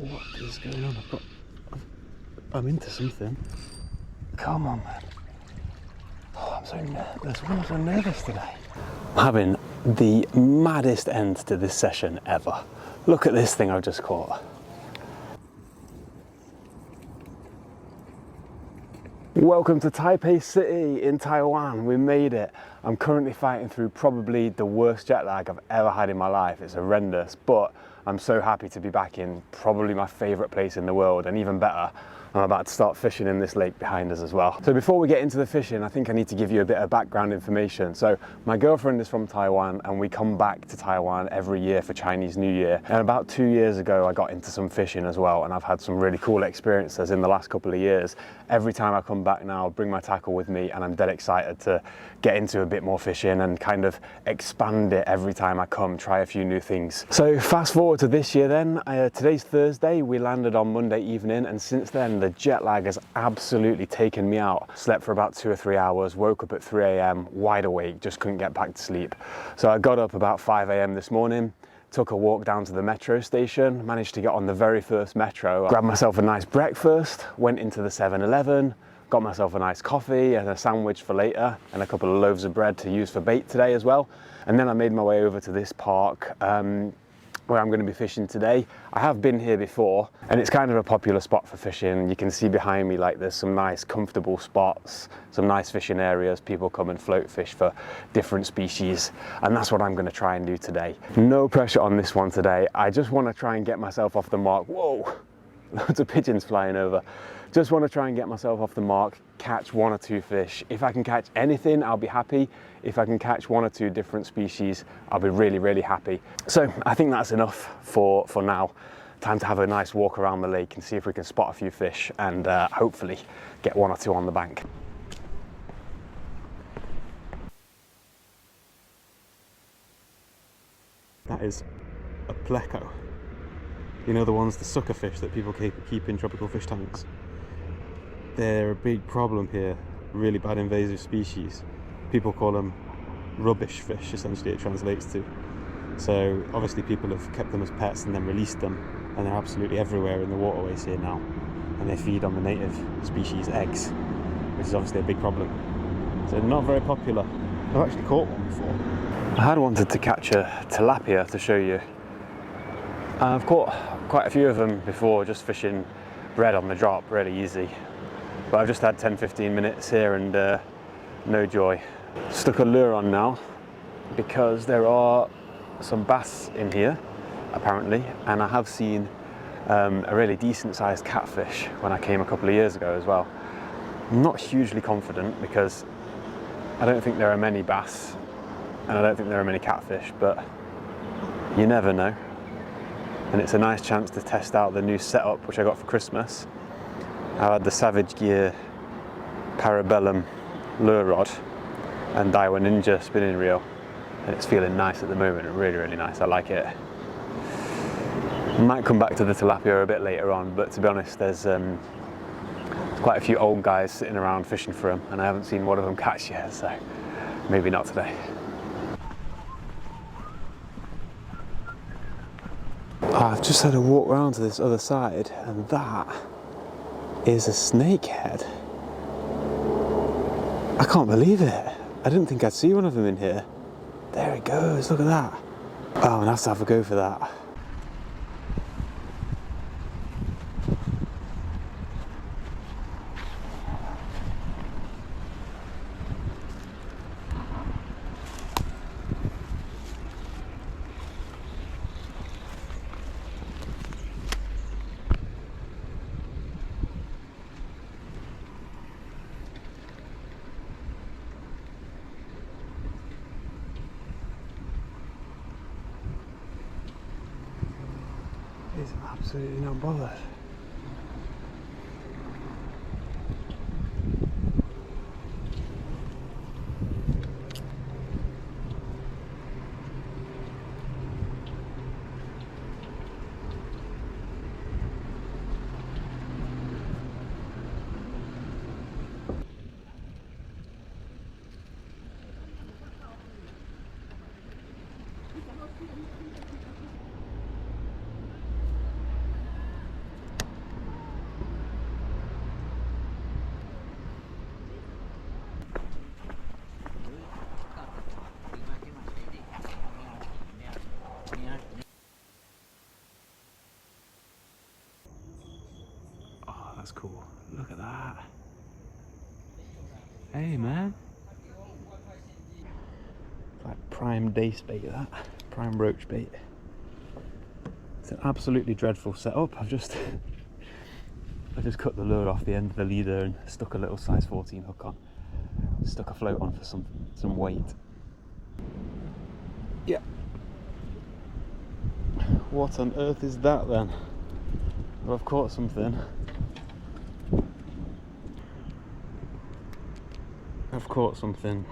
What is going on? I'm into something. Come on, man. Oh, I'm so nervous. Why am I nervous today? I'm having the maddest end to this session ever. Look at this thing I've just caught. Welcome to Taipei City in Taiwan. We made it. I'm currently fighting through probably the worst jet lag I've ever had in my life. It's horrendous, but I'm so happy to be back in probably my favorite place in the world, and even better, I'm about to start fishing in this lake behind us as well. So before we get into the fishing, I think I need to give you a bit of background information. So my girlfriend is from Taiwan, and we come back to Taiwan every year for Chinese New Year. And about 2 years ago, I got into some fishing as well, and I've had some really cool experiences in the last couple of years. Every time I come back now, I bring my tackle with me, and I'm dead excited to get into a bit more fishing and kind of expand it every time I come, try a few new things. So fast forward to this year then, today's Thursday, we landed on Monday evening, and since then the jet lag has absolutely taken me out. Slept for about 2 or 3 hours, woke up at 3 a.m, wide awake, just couldn't get back to sleep. So I got up about 5 a.m. this morning, took a walk down to the metro station, managed to get on the very first metro, grabbed myself a nice breakfast, went into the 7-Eleven, got myself a nice coffee and a sandwich for later, and a couple of loaves of bread to use for bait today as well. And then I made my way over to this park where I'm going to be fishing today. I have been here before, and it's kind of a popular spot for fishing. You can see behind me, like, there's some nice comfortable spots, some nice fishing areas. People come and float fish for different species, and that's what I'm going to try and do today. No pressure on this one today. I just want to try and get myself off the mark. Whoa, loads of pigeons flying over. Just want to try and get myself off the mark, catch 1 or 2 fish. If I can catch anything, I'll be happy. If I can catch 1 or 2 different species, I'll be really, really happy. So I think that's enough for now. Time to have a nice walk around the lake and see if we can spot a few fish and hopefully get 1 or 2 on the bank. That is a pleco. You know, the ones, the sucker fish that people keep in tropical fish tanks. They're a big problem here, really bad invasive species. People call them rubbish fish, essentially it translates to. So obviously people have kept them as pets and then released them, and they're absolutely everywhere in the waterways here now. And they feed on the native species eggs, which is obviously a big problem. So not very popular. I've actually caught one before. I had wanted to catch a tilapia to show you. I've caught quite a few of them before, just fishing red on the drop, really easy. But I've just had 10-15 minutes here and no joy. Stuck a lure on now because there are some bass in here, apparently, and I have seen a really decent sized catfish when I came a couple of years ago as well. I'm not hugely confident because I don't think there are many bass and I don't think there are many catfish, but you never know. And it's a nice chance to test out the new setup which I got for Christmas. I had the Savage Gear Parabellum lure rod and Daiwa Ninja spinning reel, and it's feeling nice at the moment, really, really nice. I like it. I might come back to the tilapia a bit later on, but to be honest, there's quite a few old guys sitting around fishing for them, and I haven't seen one of them catch yet, so maybe not today. I've just had a walk around to this other side, and that is a snakehead. I can't believe it. I didn't think I'd see one of them in here. There it goes, look at that. Oh, I'm gonna have to have a go for that. He's absolutely not bothered. that's cool. Look at that. Hey man. It's like prime dace bait, that. Prime roach bait. It's an absolutely dreadful setup. I've just cut the lure off the end of the leader and stuck a little size 14 hook on. Stuck a float on for some weight. Yeah. What on earth is that then? Well, I've caught something. I've caught something.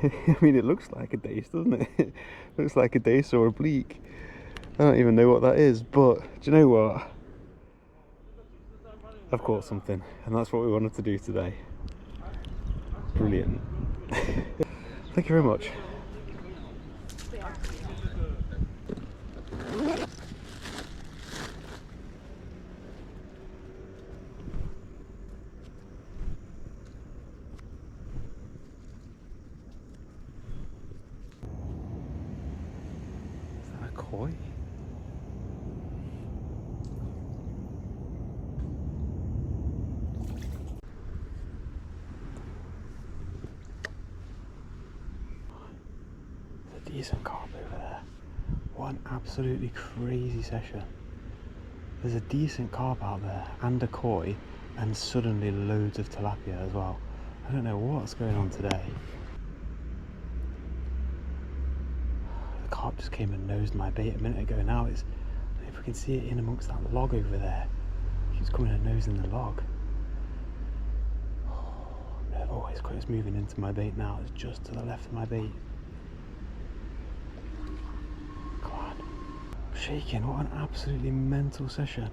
I mean, it looks like a dace, doesn't it? It looks like a dace or a bleak. I don't even know what that is, but do you know what? I've caught something, and that's what we wanted to do today. Brilliant. Thank you very much. Is that a koi? Decent carp over there. What an absolutely crazy session. There's a decent carp out there and a koi, and suddenly loads of tilapia as well. I don't know what's going on today. The carp just came and nosed my bait a minute ago. Now it's, if we can see it in amongst that log over there, it keeps coming and nosing the log. Oh, it's moving into my bait now. It's just to the left of my bait. Shaking. What an absolutely mental session.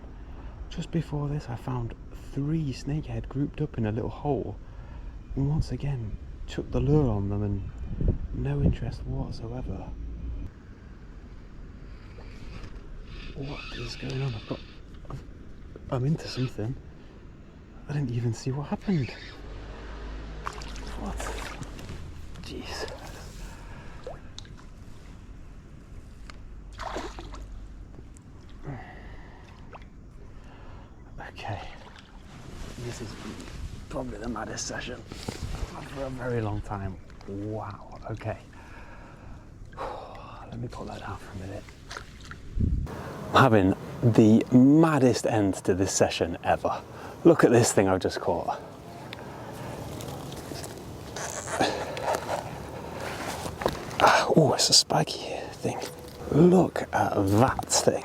Just before this I found 3 snakehead grouped up in a little hole, and once again chucked the lure on them and no interest whatsoever. What is going on? I'm into something. I didn't even see what happened. What? Jeez. Okay, this is probably the maddest session for a very long time. Wow, okay. Let me put that down for a minute. I'm having the maddest end to this session ever. Look at this thing I've just caught. Oh, it's a spiky thing. Look at that thing.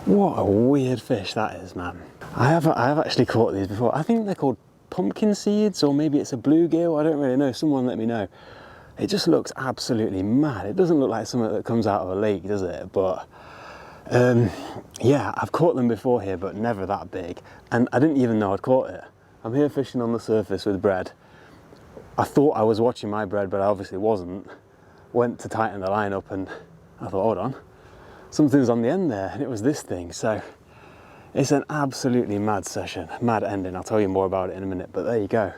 What a weird fish that is, man. I have actually caught these before. I think they're called pumpkin seeds, or maybe it's a bluegill. I don't really know. Someone let me know. It just looks absolutely mad. It doesn't look like something that comes out of a lake, does it? But yeah, I've caught them before here, but never that big. And I didn't even know I'd caught it. I'm here fishing on the surface with bread. I thought I was watching my bread, but I obviously wasn't. Went to tighten the line up and I thought, hold on, something's on the end there, and it was this thing. So it's an absolutely mad session, mad ending. I'll tell you more about it in a minute, but there you go.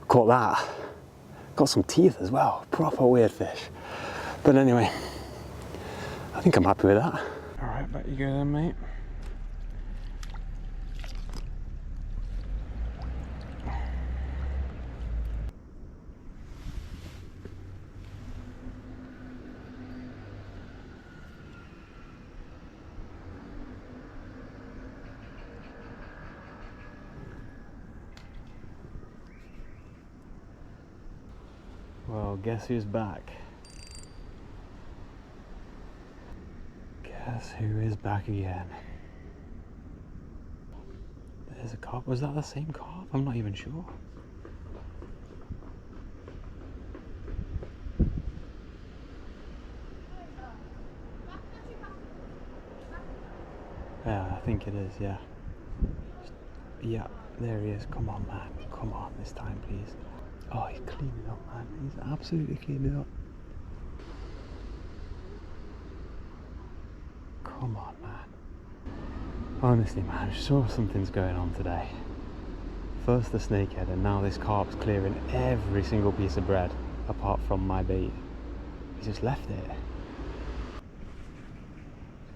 Caught that. Got some teeth as well, proper weird fish. But anyway, I think I'm happy with that. All right, back you go then, mate. Well, guess who's back? Guess who is back again? There's a carp. Was that the same carp? I'm not even sure. Yeah, I think it is, yeah. Yeah, there he is. Come on, man. Come on, this time, please. Oh, he's cleaning up, man. He's absolutely cleaning up. Come on, man. Honestly, man, I'm sure something's going on today. First the snakehead, and now this carp's clearing every single piece of bread apart from my bait. He just left it.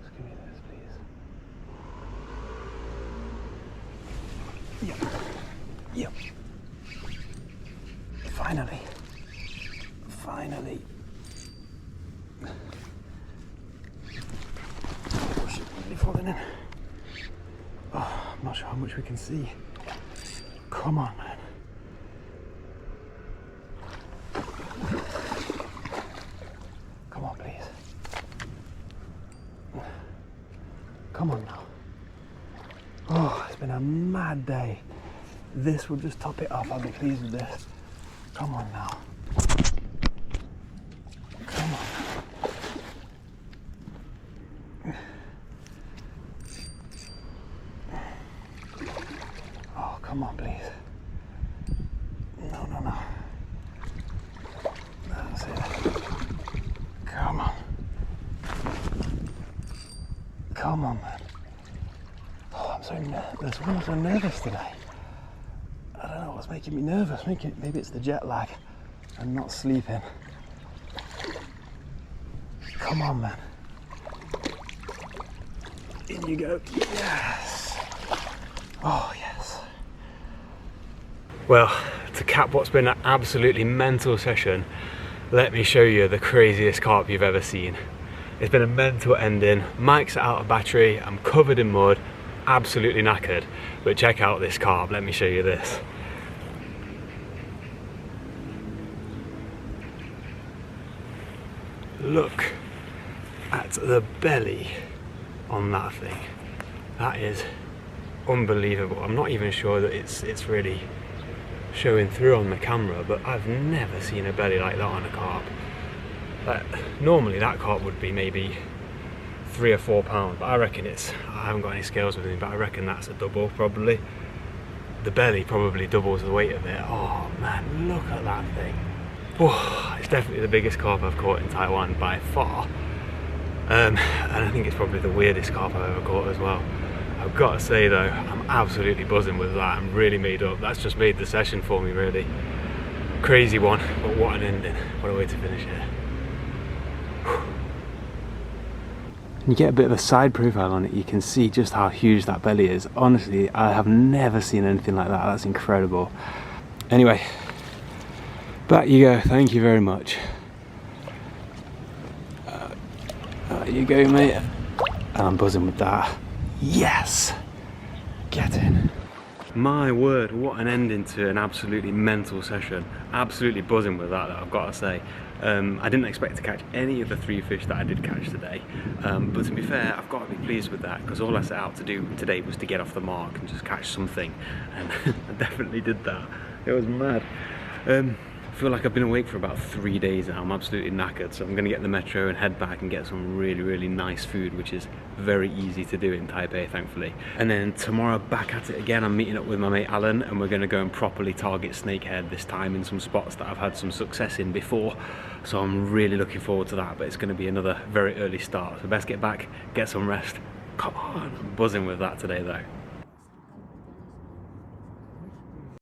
Just give me this, please. Yep. Yep. Finally. Finally. Oh shit, really falling in. Oh, I'm not sure how much we can see. Come on, man. Come on, please. Come on now. Oh, it's been a mad day. This will just top it off. I'll be pleased with this. Come on now. Come on. Oh, come on, please. No, no, no. That's it. Come on. Come on, man. Oh, I'm so nervous. Why am I so nervous today? I don't know what's making me nervous. Maybe it's the jet lag and not sleeping. Come on, man. In you go. Yes. Oh, yes. Well, to cap what's been an absolutely mental session, let me show you the craziest carp you've ever seen. It's been a mental ending. Mike's out of battery. I'm covered in mud, absolutely knackered. But check out this carp. Let me show you this. Look at the belly on that thing. That is unbelievable. I'm not even sure that it's really showing through on the camera, but I've never seen a belly like that on a carp. Normally that carp would be maybe 3 or 4 pounds, but I reckon I haven't got any scales with me, but I reckon that's a double probably. The belly probably doubles the weight of it. Oh man, look at that thing. Oh, it's definitely the biggest carp I've caught in Taiwan by far. And I think it's probably the weirdest carp I've ever caught as well. I've got to say though, I'm absolutely buzzing with that. I'm really made up. That's just made the session for me really. Crazy one, but what an ending. What a way to finish it. You get a bit of a side profile on it, you can see just how huge that belly is. Honestly, I have never seen anything like that. That's incredible. Anyway, back you go. Thank you very much. There you go, mate. And I'm buzzing with that. Yes! Get in. My word, what an ending to an absolutely mental session. Absolutely buzzing with that, I've got to say. I didn't expect to catch any of the 3 fish that I did catch today, but to be fair, I've got to be pleased with that, because all I set out to do today was to get off the mark and just catch something, and I definitely did that. It was mad. I feel like I've been awake for about 3 days now. I'm absolutely knackered, so I'm going to get the metro and head back and get some really, really nice food, which is very easy to do in Taipei, thankfully. And then tomorrow, back at it again. I'm meeting up with my mate Alan, and we're going to go and properly target snakehead, this time in some spots that I've had some success in before. So I'm really looking forward to that, but it's going to be another very early start. So best get back, get some rest. Come on, I'm buzzing with that today though.